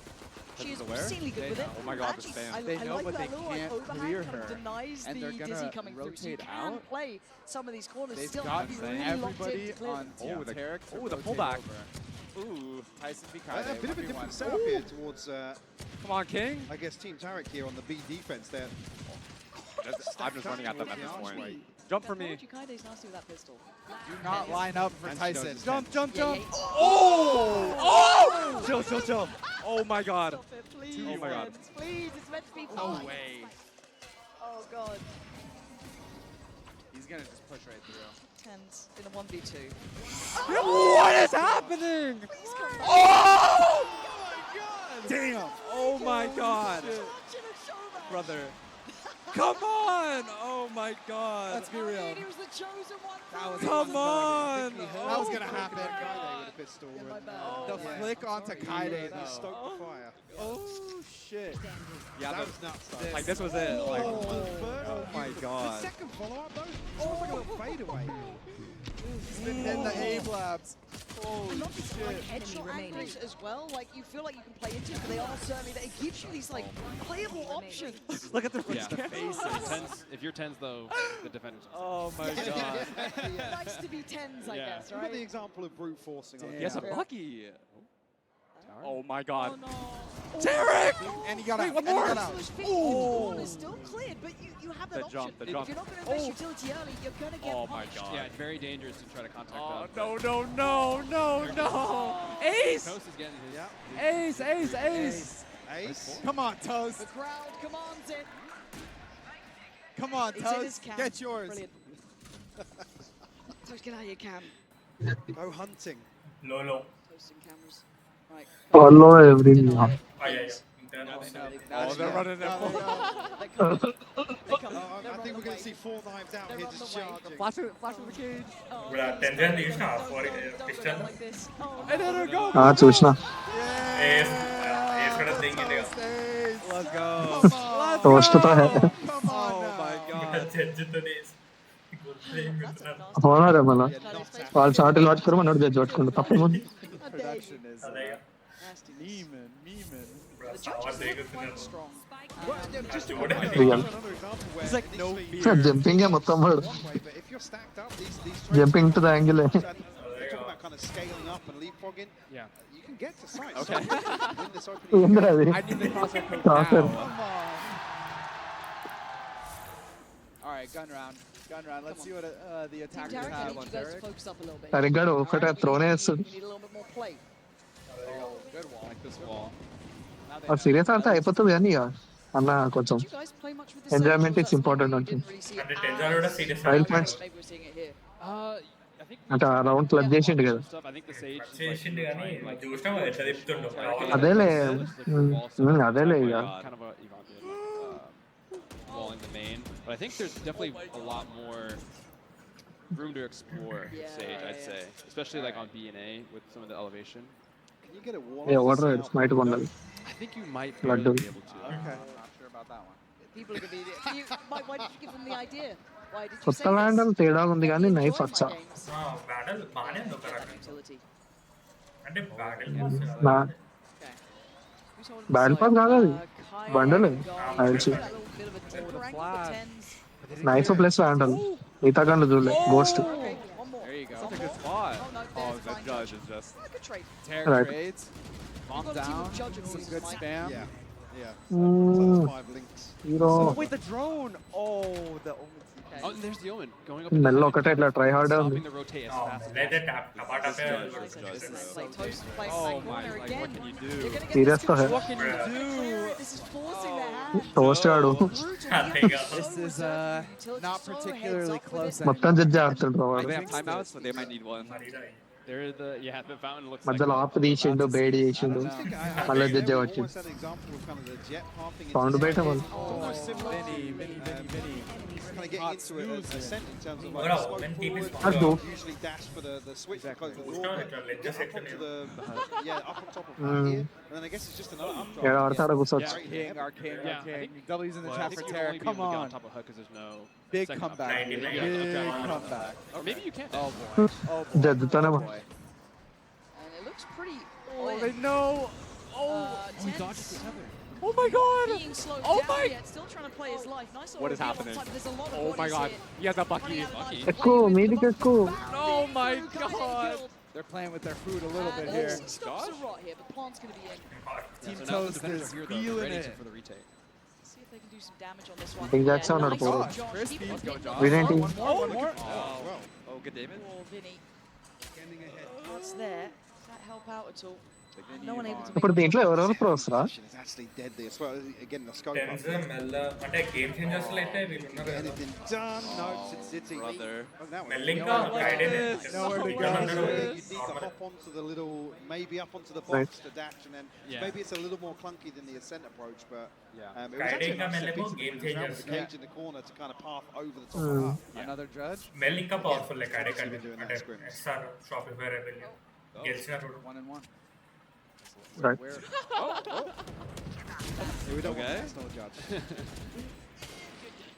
she is
aware?
insanely good
They
with it.
know.
Oh my God,
Actually,
the spam.
I
They know,
like
but
that
they
little like
can't
overhand
clear
kind of
her.
denies
And
the
they're
Dizzy
gonna
coming through. So you
rotate
can
out.
play some of these corners
They've
still
got
and be really locked in
everybody
to clear
on
them.
Team
the-
Tarik. to
oh, the
rotate
pullback.
over.
Ooh.
Tyson v.
A
Kaide.
bit of a
1v1.
different setup here towards,
Come on, King.
I guess, Team Tarik here on the B defense there.
I'm just running at them at this
Towards the
point.
archway.
Jump
I
for
told
me.
you Kaide's nasty with that pistol.
Do not line up for
And she
Tyson.
does
Jump, jump,
Yeah,
jump.
yeah.
Oh! Oh! Chill, chill, chill. Oh my God.
Stop it, please.
Oh my God.
Friends, please, it's meant to be
No
fun.
way.
Oh god.
He's going to just push right through.
Tens in a 1v2.
What is happening?
Please come back.
Oh!
Damn.
Oh my God. Brother. Come on! Oh my God.
Let's be real.
He was the chosen one.
That was
Come on!
That was going to happen.
Kaide with a pistol.
Yeah, my
and,
bad.
The
yeah.
flick onto Kaide,
He
though.
stoked the fire.
Oh, shit.
Yeah,
That
but
was nuts, though.
like this was it. Like,
Oh
my
The
God.
second follow-up, though, it's almost like a little fadeaway.
In the Abe Labs.
And
Holy
not just like
shit.
headshot angles as well. Like you feel like you can play into it, but they are certainly that it gives you these like playable options.
Look at the
Yeah.
faces.
If you're tens though, the defenders.
Oh my God.
Nice to be tens, I
Yeah.
guess,
Look at the
right?
example of brute forcing on
Damn.
Yes, a
Yeah.
Bucky. Oh my God.
Oh no.
Tarik!
And he got
Wait,
out.
one
And he
more.
got out.
Oh. Corner's still cleared, but you have that
The
option.
jump, the
If
jump.
you're not going to invest utility early, you're going to get
Oh my
punched.
God.
Yeah, it's very dangerous to try to contact
Oh,
them.
no. Ace!
Toast is getting his.
Yeah.
Ace!
Ace.
Come on, Toast.
The crowd commands it.
Come on,
He's in his
Toast.
cam.
Get yours.
Brilliant. Toast, get out of your cam.
Go hunting.
No.
Toast in cameras. Right.
Follow everyone.
Please.
Oh, they're running
there.
their
I think we're going to see 4 knives out here just charging.
Flash of the cage.
Tension తీసిన pistol
And then her go.
చూసిన
వేసుకోవడం దింగింది
Let's go.
Toast తో హై
Oh my god.
జడ్జితో
होना रे मला వాళ్ళు షార్ట్ వాచ్ కరు మనోడు జడ్జ్ పట్టుకుంటా తప్పేముంది
Production is memeing.
The judges are quite strong.
Just
real
It's like no fear.
Jumping మొత్తం వాడు
if you're stacked up, these
jumping to the angle
they're talking about kind of scaling up and leapfrogging.
Yeah.
You can get to sites.
Okay.
Win this opening.
ఏంద్రా అది
I need the crosshair code
Crosshair.
now. All right, gun round. Let's see what the
Team
attackers
Tarik, I
have
need
on
you guys to
Tarik.
focus up a little bit.
సరిగ్గాడు ఒకటే త్రోనే వేస్తాడు
We need a little bit more play.
Good wall. Like this wall.
అది serious అంటే అయిపోతుంది కానీ ఇక అన్న కొంచెం
Did you guys play much with the
enjoyment
Surge?
It's important అంటే
Didn't really see it
అంటే
as-
టెన్షన్ కూడా serious
Trial points.
Maybe we're seeing it here.
I think
అంటే ఆ రౌండ్ క్లబ్ చేసిండు కదా
stuff. I think the Sage is
చేసిండు కానీ చూసినాం ఎట్లా తిప్పుతుండో
అదేలే అదేలే ఇక
kind of a wall in the main. But I think there's definitely a lot more room to explore Sage, I'd say. Especially like on B and A with some of the elevation.
Can you get a wall?
A water స్మైట్ కొండాలి
I think you might
Laddu.
be able to. Okay. I'm not sure about that one.
People are going to be... Why did you give them the idea? Why did you
కొత్త
say
వ్యాండల్
this?
తేడా ఉంది కానీ
Enjoy
knife
my
వచ్చా
games.
Battle బాగానే ఉంది ఒక
That
రకంగా
utility.
అంటే బ్యాటల్
నా
Who's holding
battle
the
pass
side?
కాదు అది
Kai
బండల్
and Guy.
అదిల్చి
That little bit of a deeper angle for tens.
Knife plus vandal మిగతా గన్లు చూడలే ghost
Okay, one more.
There you go.
One
That's a good
more.
spot.
Oh, no,
Oh,
there's
the
fine
judge is just
Good trade.
Tarik
Right.
trades. Bomb
got a team of
down.
judges
Some
who's
good
like-
spam.
Yeah.
Mm.
5 links.
Hero
Oh, wait, the drone. Oh, the Omen. Oh, and there's the Omen going up.
మెల్ల ఒకటే ఇట్లా try hard ఉంది
Stopping the rotate as fast as
అయితే top tomato
Play Toast playing
Oh
that
my,
corner
like,
again.
what can you do?
You're gonna get
Serious
this
to
control.
What can you do?
This is forcing their hand.
Toast ఆడు
This is not particularly close.
మొత్తం judge ఆడుతుండ్రు వాడు
They have timeouts, so they might need one.
They're the fountain looks like
మధ్యలో of తీసిండు బేడ్ చేసిండు మళ్ళీ judge వచ్చిండు
Almost an example of kind of the jet pathing into
sound బయట వాళ్ళు
almost similar to
Vinny.
kind of getting into a ascent in terms of like
Bro,
slope
when team is
forward,
That's cool.
usually dash for the switch to close the
Push
door,
down
but
it, let
get
just
up
hit
onto
the
the up on top of right here, and then I guess it's just another updraft.
ఏడ ఆడతాడ కూర్చోవచ్చు
Our king. W's in the
Well,
chat
I
for
think
Tarik. Come on.
on top of Hook because there's no
Big
second
comeback.
updraft.
Big comeback. Or maybe you can't. Oh boy. Oh boy.
జడ్జితోనే
Oh boy.
And it looks pretty...
Oh, they know. Oh, he
Tens
dodged the tether. Oh my god.
being slowed
Oh
down
my-
yet, still trying to play his life. Nice
What
little
is
reveal
happening?
on time, but there's a lot of
Oh my
bodies
god.
here.
He has a Bucky.
Running out of lines.
ఎక్కువ మీదికి ఎక్కువ
Oh my
Guys
god.
killed.
They're playing with their food a little bit
And
here.
he stops the rot here, but Plant's going to be in.
Team
So now the
Toast
defenders
is
are here, though. They're
feeling
ready
it.
for the retake.
See if they can do some damage on this one.
Big Jack's on our
nice
board.
job, Josh.
Crispy.
Keep it
Let's go,
up.
Josh.
Winning team.
One more.
Oh, good David.
Oh, Vinny. What's there? Does that help out at all? No one able to
ఇప్పుడు
make
దీంట్లో ఎవరెవరు pros రా
Is actually deadly as well. Again, the scope.
టెన్స్ మెల్ల అంటే game changers లో అయితే వీళ్ళు ఉన్నారు కదా
Anything done? No, it's City.
Brother.
Oh, that
మెల్ల
one.
ఇంకా గైడెన్
Nowhere to
ఇక్కడ
go.
ఉన్నారు
You need to hop onto the little, maybe up onto the box to dash, and then maybe it's a little more clunky than the ascent approach, but it was actually a nice set piece
game
of around with the
changers.
cage in the corner to kind of path over the top of that.
Another judge.
మెల్ ఇంకా powerful లెక్క అడే
I've been doing that
అంటే
scrims.
SR Shopify rebel గెలిచిన road
1-1.
Right.
Where?
We don't
Okay.
want to judge.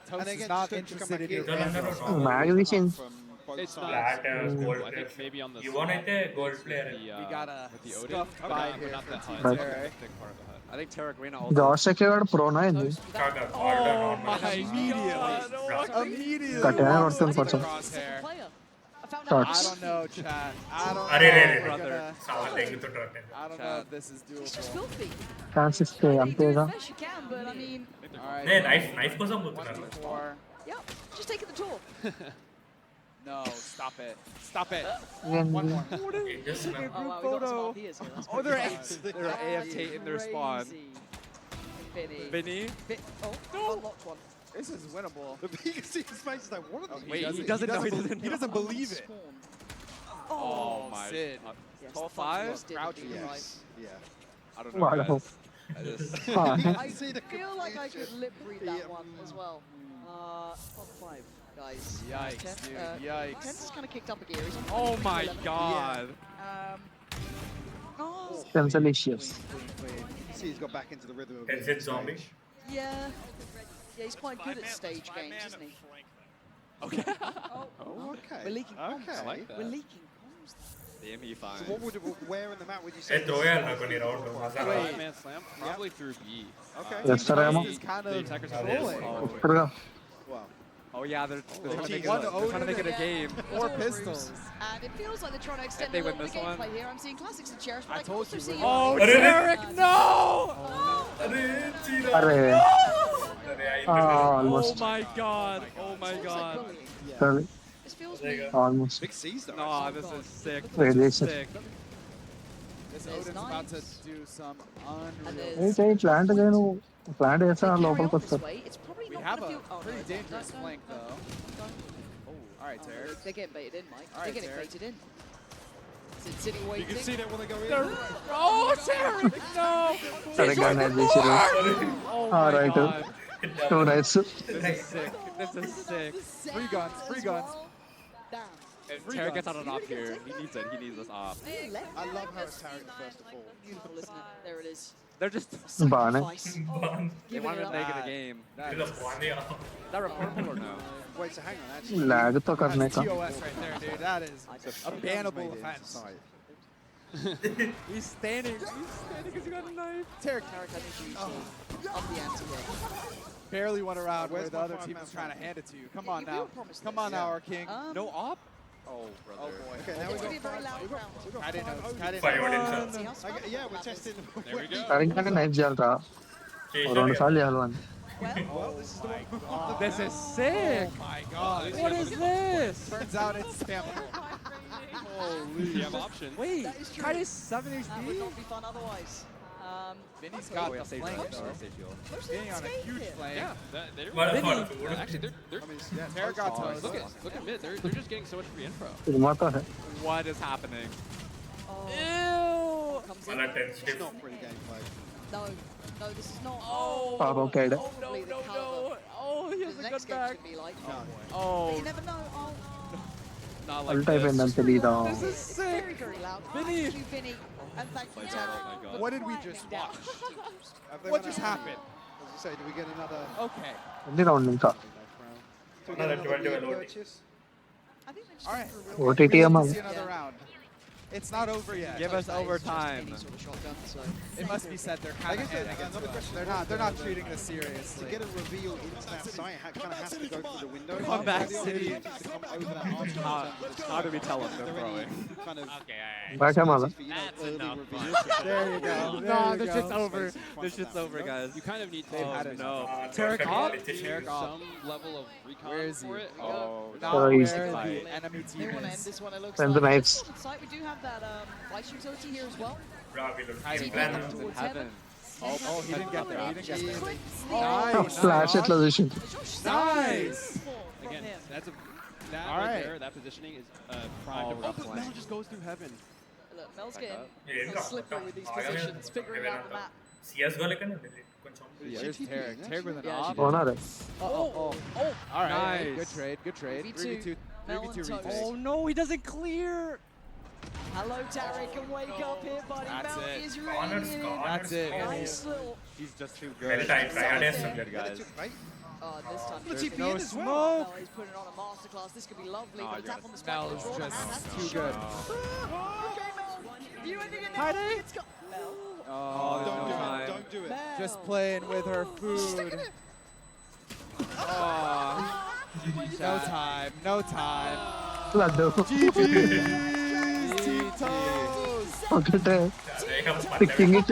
Toast
And
is
again,
not
just to
interested
come
in
back
your
here,
answers.
Mag తీసింది
from both
It's
sides.
Flat gold
I think maybe on the
యువన్ అయితే gold player
We got a
with the Odin,
scuffed
but
by
not
here
the
from
HUD.
Team
Right.
Tarik.
Big part of the HUD. I think Tarik Reina also.
జాష్ ఎక్కేవాడు ప్రోనా ఏంది
కాగా
Oh
ఆల్డర్
my
normal
immediately. Immediately.
కట్టానే
Wow.
కొడుతుంది కొంచెం
Crosshair.
player. I found
Shots.
I don't know, chat. I don't
అరే రే
know.
రే
We're gonna-
చాలా తెంగుతుంటారు
I don't know if this is
It's just
doable.
filthy.
Chance ఇస్తే
You do
అంతేగా
the best you can, but I mean,
All right.
నే knife కోసం పోతున్నారు
1v4.
yeah, just taking the tour.
No, stop it. Stop it.
ఏంది
One more.
ఏం చేస్తున్నారు
Oh, wow, we got
photo.
some ideas here. That's
Oh, they're
pretty
they're AFK in their spawn.
Vinny.
Vinny.
Oh, unlocked one.
This is winnable.
You can see his face is like, what are these?
Wait, he doesn't know. He doesn't believe it. Oh,
my
Sid.
Yes,
Top
the Fox
5?
Boss did
Crouching.
indeed, right.
Yes. Yeah.
I don't know.
వాడు
Guys.
I feel like I could lip read that one as well. Top 5, guys.
Yikes, dude. Yikes.
Tense kind of kicked up a gear. He's on
Oh
22
my
level.
god.
Oh.
Sensalicious.
See, he's got back into the rhythm of
Is it zombie?
Yeah. Yeah, he's quite good at stage games, isn't he?
Okay.
Oh, okay.
We're leaking comms.
Okay.
I like that.
We're leaking comms.
Damn, you fine.
So where in the map would you say?
Hey, Troyal na kuni round.
Wait, man, slam probably through B.
Okay.
Yes, sir, I am.
Is kind
The
of
attackers are
trolling.
Kurga.
Wow.
Oh yeah, they're trying to make it,
One
they're trying to make it a
Yeah.
game.
Or pistols.
And it feels like they're trying to extend
they
a little
win
bit
this
of
one.
gameplay here. I'm seeing classics and cherish, but
I
I can
told
also
you,
see
we're
Oh,
Arre.
Tarik, no!
Arre.
Oh
Almost.
my god. Oh my god.
Sorry.
This feels weird.
Almost.
Big C's though.
No, this is sick.
Wait,
This is
listen.
sick.
This
There's
Odin's about to
knives.
do some
And
unreal.
there's-
Hey, plant again. Plant
They
చేస్తా
carry
లోపలికి
on this
వస్తారు
way. It's probably
We
not
have
gonna
a
feel. Oh,
pretty
no,
dangerous
no,
flank
no,
though.
no.
Oh, all right, Tarik.
They're getting baited in, Mike.
All right,
They're getting
Tarik.
baited in. Sitting waiting.
You can see that when they go in.
Oh, Tarik, no!
సరే కానీ అది చేసిరు
Oh my
right
god.
2 nights
This is sick. This is sick.
Free guns, free guns.
Down.
If Tarik gets on an op here, he needs it. He needs this op.
I love how it's Tarik first of all.
Beautiful, isn't it? There it is.
They're just
బాగానే
they
Giving
wanted
it
to
up.
make it a game.
Ila buhani ah.
Is that reportable or no?
Wait, so hang on. Actually,
lag తో కర్నే
That's
का
TOS right there, dude. That is a bannable offense.
He's standing because he got a knife.
Tarik
I need you to up the ante here.
barely went around
Where's
where the
my
other team
five-man
was trying to
plan?
hand it to you. Come
Yeah,
on
you
now.
will promise
Come
this.
on now, our king.
No op? Oh, brother.
Oh boy.
Okay, now
It's
we
going to be a
got
very loud round.
I didn't know. I didn't
Five
know.
audience.
See how smart
yeah, we're
that is.
testing.
There we go.
సరిగ్గా knife చేయాలరా రెండు సార్లు చేయాలి వాడిని
Well, this is the one.
This is sick.
Oh my god.
What is this?
Turns out it's spammable.
Holy. You have options.
Wait,
That is true.
Kite is 7
That would
HP?
not be fun otherwise.
Vinny's
Oh,
got
yeah,
the
stage
flank
heal.
though.
Stage heal.
Vinny on a huge flank.
Yeah, they're
What a
Vinny.
fun.
actually they're
I mean, yeah,
Tarik got
Oh,
toast.
look at mid. They're just getting so much free info.
ఇది మాత్రం high
What is happening?
Oh,
Ew!
comes in.
Wala 10
it's
steps.
not pretty gameplay.
No, no, this is not.
Oh,
పాపం కైడ
no,
Probably the
no,
caliber.
no. Oh, he has
The
a
next
good
game's
back.
gonna be like.
Oh,
You never know. Oh,
not like
alt అయిపోయిందని
this.
తెలీదా
This is
it's
sick.
very, very loud.
Vinny.
Thank you, Vinny, and thank you, Tarik.
my God.
What did we just watch?
Have they
What
went
just
out?
happened?
As you say, do we get another
Okay.
ఎన్ని round ఇంకా
do we get
Another
another
12
lead
OT.
purchase?
I think they're just
All right.
going for a real
OTT
We
అమ్మా
need to see another round. It's not over yet.
Give us overtime.
any sort of shotgun, so.
It must be said they're
I
kind of
guess
handing it to
another
us.
question.
They're not treating this
To
seriously.
get a reveal into that site, it kind of has to go through the window.
Comeback
The
City.
opportunity to come over that arch in
How,
terms of the
how do we
site.
tell if
Is
they're
there any
throwing?
kind of
Okay, alright.
బాగా మళ్ళా
for, you know,
That's
early
enough
reveals?
There you go. There
Nah,
you
this
go.
shit's over.
Space in front
This
of
shit's
that
over,
window.
guys.
You kind of need to
They've
Oh,
had it.
no.
Tarik
off?
Tarik off.
some level of recon
Where is he?
for it.
Oh,
Not
So
where
easy.
the enemy
They
team
want to end
is.
this one, it looks
Send
like.
the knives.
On site, we do have that vice utility here as well.
Bro, we look
Hiding
team
plan.
plan.
Up towards
Heaven.
Oh, he didn't get there. He didn't get there.
Nice.
Flash ఎట్లా చూసిండు
Nice.
Again, that's a that
All
right
right.
there. That positioning is prime.
Oh,
to-
we got
but
flanked.
Mel just goes through heaven.
Look, Mel's
Back
getting
up.
Yeah,
so slippery with these positions, figuring out the map.
CS:GO లెక్కనే ఉంది ఇది కొంచెం.
Yeah, there's Tarik. Tarik with an
Yeah,
op.
అవునారే
Oh. All right.
Nice.
Good trade. Good trade.
3v2.
3v2
Mel and
retake.
Toast.
Oh no, he doesn't clear.
Hello, Tarik, and wake up here, buddy.
That's
Mel
it.
is
Corners,
really
corners.
That's it.
nice little.
He's just too
Very
good.
tight, right?
Too good, guys.
Oh, this time
The
there's
TP
no
in as well.
smoke.
Mel, he's putting on a masterclass. This could be lovely,
Oh,
but
you're
tap on the spike.
Mel
the
is
draw, the
just
man has to
too
shoot.
good.
Okay, Mel. You ending it now.
Heidi?
Let's go. Mel.
Oh,
Don't
there's
do
no
it.
time.
Don't do it.
Mel.
Just playing with her
Stick
food.
it in.
Oh.
No time. No time.
Laddu
GG's, Team Toes.
ఒకటే
They have
picking it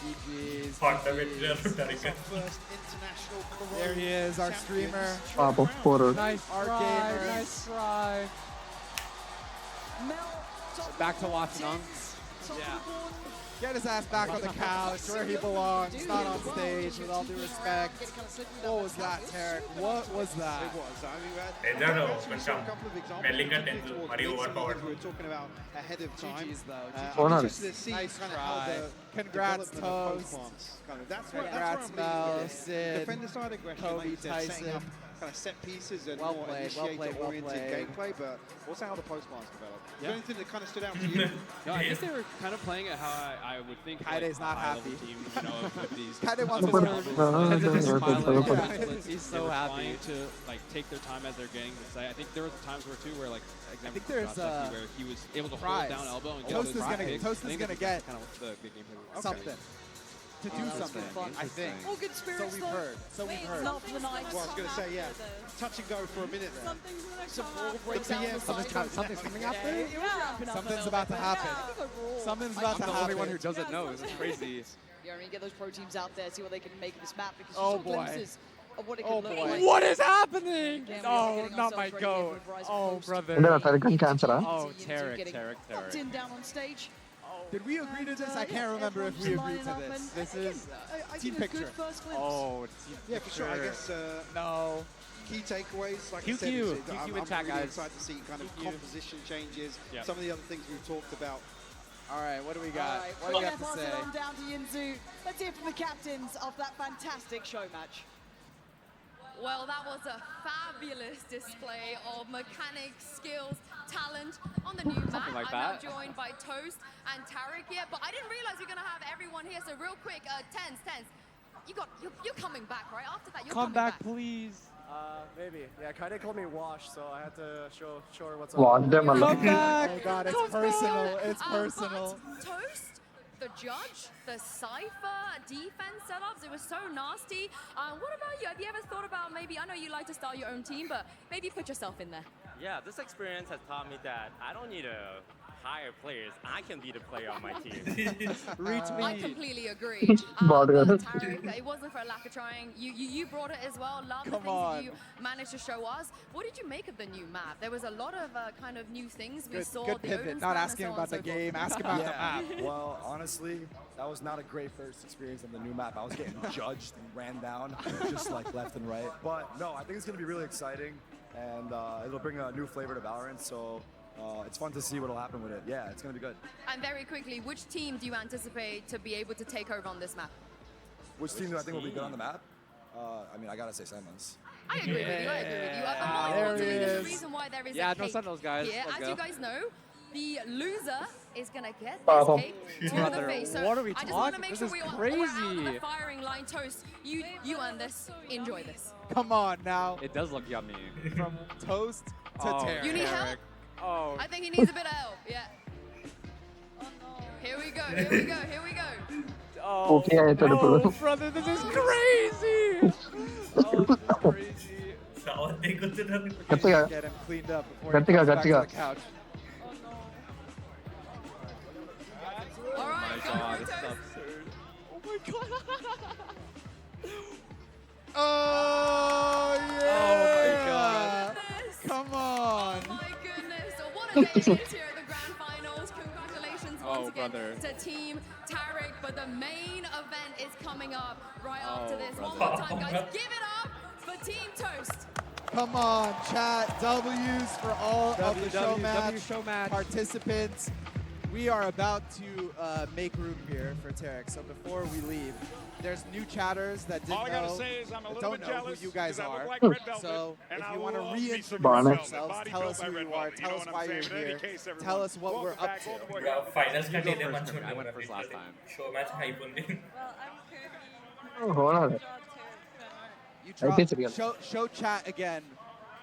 GG's.
Hot పెట్టారు Tarik.
First international
There he is, our streamer.
పాపం పోరు
Nice
Our
try.
gamers.
Nice try.
Mel. Top
Back to
of the
watching
board,
Unks.
Top
Yeah.
of the board.
Get his ass back on the couch where he belongs, not on stage, with all due respect. What was that, Tarik? What was that?
It was. I mean,
Pedro,
actually saw a couple of examples
Bellingham
particularly
and
towards
Mario
mid, some of the
overpowered.
things we were talking about ahead of time.
GG's though.
I'm interested to see
Nice
kind of how
try.
the
Congrats,
development of
Toast.
post-plants kind of. That's where
Congrats,
I'm
Mel,
leaning with it.
Sid,
Defender side aggression,
Kobe,
like you said, setting
Tyson.
up kind of set pieces and
Well
more
played, well played, well
initiator-oriented
played.
gameplay, but also how the post-plants develop. Is
Yeah.
there anything that kind of stood out to you?
No, I guess they were kind of playing it how I would think.
Kaide's not happy.
Team, you know, with these.
Kaide wants to
He's
so happy.
Trying to like take their time as they're getting the site. I think there was times where like
I think there's
where he was able to
prize.
hold down elbow and get
Toast
those
is gonna
picks.
Toast
I
is
think
gonna
it's
get
kind of the good gameplay.
something. To do something, I think.
All good spirits,
So we've
though.
heard. So we've heard.
Not for the night.
Well, I was going to say, yeah, touch and go for a minute there.
Some brawl breaks out on the side.
Something's coming after?
It was ramping up a
Something's
little
about to
bit.
happen.
Yeah, I think overall,
Something's
I
about
think
to
I'm the
happen.
only one who doesn't know. This is crazy.
Yeah, I mean, get those pro teams out there, see what they can make of this map, because you
Oh,
saw
boy.
glimpses of what it
Oh,
could look
boy.
like.
What is happening?
Again, we are
Oh,
getting
not
ourselves
my
ready here
goat.
for Verizon
Oh,
Post.
brother.
Endera Tarikan cancer, huh?
Oh,
Into
Tarik,
getting
Tarik,
locked
Tarik.
in down on stage.
Did we agree to this? I
Yeah,
can't remember if we
everyone's
agreed to
lining up,
this.
and
This
again,
is
I
team
think a good
picture.
first glimpse.
Oh, team
Yeah, for sure. I
picture.
guess
No.
key takeaways, like
QQ.
I said, is
QQ
I'm
in chat,
really
guys.
excited to see kind of
QQ.
composition changes,
Yeah.
some of the other things we've talked about.
All right, what do we
All
got?
right,
What do we
we're
have to
gonna
say?
pass it on down to Yinzu. Let's hear from the captains of that fantastic show match.
Well, that was a fabulous display of mechanics, skills, talent on the new map.
like
I'm now
that.
joined by Toast and Tarik here, but I didn't realize we are going to have everyone here. So real quick, Tens. You're coming back, right? After that, you're
Come
coming
back, please. Maybe. Yeah, Kaide called me Wash, so I had to show her what's up.
Wash them
Come
alone.
back. Oh God, it's personal. It's
But
personal.
Toast, the judge, the Cypher, defense setups, it was so nasty. What about you? Have you ever thought about maybe, I know you like to start your own team, but maybe put yourself in there?
Yeah, this experience has taught me that I don't need to hire players. I can be the player on my team.
I completely agree.
Bad
But
guy.
Tarik, it wasn't for a lack of trying. You brought it as well. Love the
Come
things
on.
that you managed to show us. What did you make of the new map? There was a lot of kind of new things we
Good,
saw.
good
the
pivot.
Odin
Not
span and
asking
so on
about
and
the
so forth.
game. Ask about the map.
Well, honestly, that was not a great first experience on the new map. I was getting judged and ran down, just like left and right. But no, I think it's going to be really exciting, and it'll bring a new flavor to Valorant. So it's fun to see what'll happen with it. Yeah, it's going to be good.
And very quickly, which team do you anticipate to be able to take over on this map?
Which team do I think will be good on the map? I mean, I gotta say Sentinels.
I agree with you. I agree with you. But more
There
importantly,
he
there's a
is.
reason why there is
Yeah,
a
no
cake
Sentinels, guys.
here.
Let's
As
go.
you guys know, the loser is gonna get
Papa.
this cake to the
Brother,
face. So
what are we
I just want to
talking?
make
This
sure
is
we're out of
crazy.
the firing line. Toast, you earn this. Enjoy this.
Come on now.
It does look yummy.
From Toast to
Oh,
Tarik.
You need help?
Oh.
I think he needs a bit of help. Yeah. Here we go. Here we go. Here we go.
Oh,
Okay, I thought
no,
it
brother, this is crazy. Oh, this is crazy.
Gatiga.
Get him cleaned up before
Gatiga,
he comes back to
Gatiga.
the couch.
All right.
My
go
God,
for it,
this is
Toast.
absurd.
Oh my God. Oh yeah.
God.
Come on.
Oh my goodness. So what a day it is here at the grand finals. Congratulations once
Oh,
again
brother.
to Team Tarik. But the main event is coming up right after
Oh,
this.
brother.
One more time, guys. Give it up for Team Toast.
Come on, chat. W's for all of the show match
show match.
participants. We are about to make room here for Tarik. So before we leave, there's new chatters that didn't
All I gotta
know,
say is I'm a
that
little
don't
bit
know
jealous
who you guys
'cause I look
are.
like Red Velvet,
So
and
if
I
you want to
love me some
reintroduce
Red
Barnett.
Velvet.
yourselves,
Body
tell
built
us
by
who
Red
you are,
Velvet.
tell
know
us
what
why
I'm
you're
saying? In any
here,
case, everyone,
tell us what we're
welcome
up
back
to.
all the way around.
Finals का did first I went first last time.
Show match hype only.
Oh, hold on.
You
I
drop,
think it's real.
show chat again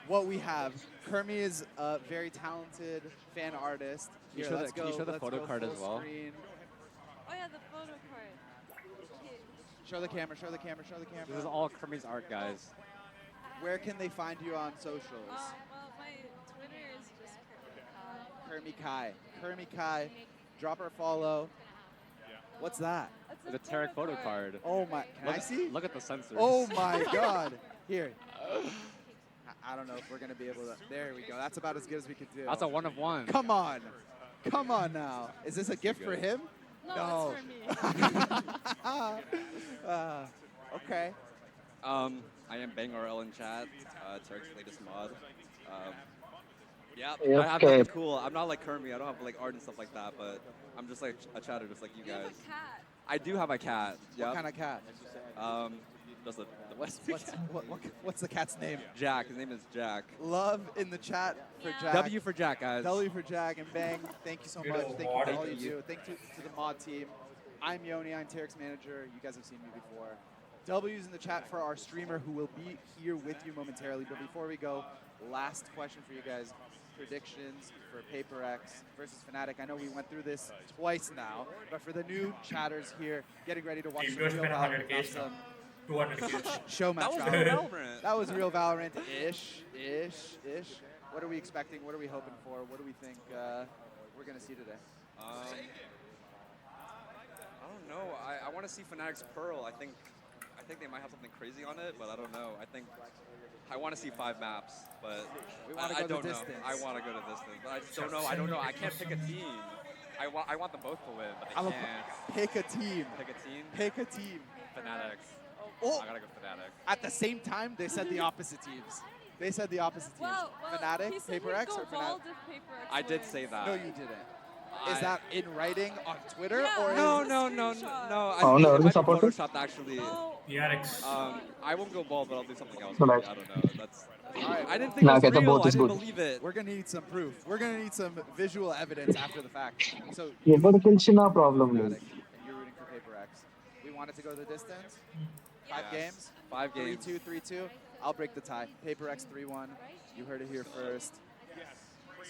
what we have. Kermi is a very talented fan artist.
Can you
Here,
show the-
let's
can you
go-
show the
let's
photo
go
card as
full
well?
screen.
Oh yeah, the photo card.
Show the camera, show the camera, show the camera.
This is all Kermi's art, guys.
Where can they find you on socials?
Well, my Twitter is just Kermi Kai.
Kermi Kai. Drop her follow. What's that?
The Tarik photo card.
Oh my, can
look,
I see?
Look at the sensors.
Oh my God. Here. I don't know if we're going to be able to. There we go. That's about as good as we could do.
That's a 1 of 1.
Come on. Come on now. Is this a gift for him? No.
it's for me.
Okay.
I am Bangor in chat, Tarik's latest mod. Yeah,
Yeah,
I have
okay.
nothing cool. I'm not like Kermit. I don't have like art and stuff like that, but I'm just like a chatter, just like you guys.
Cat.
I do have a cat.
What
Yep.
kind of cat?
Just a
What's the cat's name?
Jack. His name is Jack.
Love in the chat for Jack.
W for Jack, guys.
W for Jack and Bang. Thank you so
Good
much.
old
Thank you for
mod.
all you do. Thank you to the mod team. I'm Yoni. I'm Tarik's manager. You guys have seen me before. W's in the chat for our streamer who will be here with you momentarily. But before we go, last question for you guys. Predictions for Paper X versus Fnatic. I know we went through this twice now, but for the new chatters here, getting ready to watch
Team
some real
Josh
Valorant,
100 kills
some
200 kills.
show match
That was
Valorant.
real Valorant.
That was real Valorant-ish. What are we expecting? What are we hoping for? What do we think we're going to see today?
I don't know. I want to see Fnatic's Pearl. I think they might have something crazy on it, but I don't know. I want to see 5 maps, but
We wanna
I
go the
don't know.
distance.
I want to go to distance, but I just don't know. I don't know. I can't pick a team. I want them both to win, but I can't.
Pick a team.
Pick a team?
Pick a team.
Fanatics.
Oh.
I gotta go Fnatic.
At the same time, they said the opposite teams. They said the opposite teams.
Well,
Fnatic,
he said
Paper
he'd
X,
go
or
bald
Fnatic?
if Paper X
I did
wins.
say that.
No, you didn't. Is that in writing on Twitter
Yeah,
or
No,
is
no.
Oh,
I
no,
it might be
supporter?
photoshopped actually.
PRX.
I won't go bald, but I'll do something else.
No,
maybe.
that's-
I don't know. That's.
Alright,
I didn't think
Nah,
it
okay,
was
the
real.
both
I
is
didn't
good.
believe it.
We're going to need some proof. We're going to need some visual evidence after the fact. So
ఎవరు గెలిచినా problem
Fnatic,
లేదు.
and you're rooting for Paper X. We wanted to go the distance. 5
Yes.
games.
5 games.
3-2, 3-2. I'll break the tie. Paper X 3-1. You heard it here first.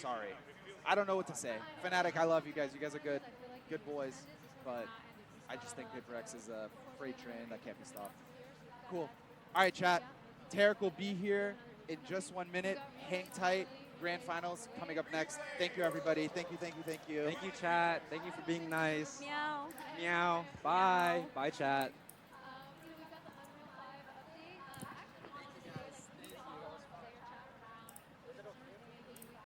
Sorry. I don't know what to say. Fnatic, I love you guys. You guys are good boys. But I just think Paper X is a freight train that can't be stopped. Cool. All right, chat. Tarik will be here in just 1 minute. Hang tight. Grand finals coming up next. Thank you, everybody. Thank you.
Thank you, chat. Thank you for being nice.
Meow.
Meow. Bye. Bye, chat.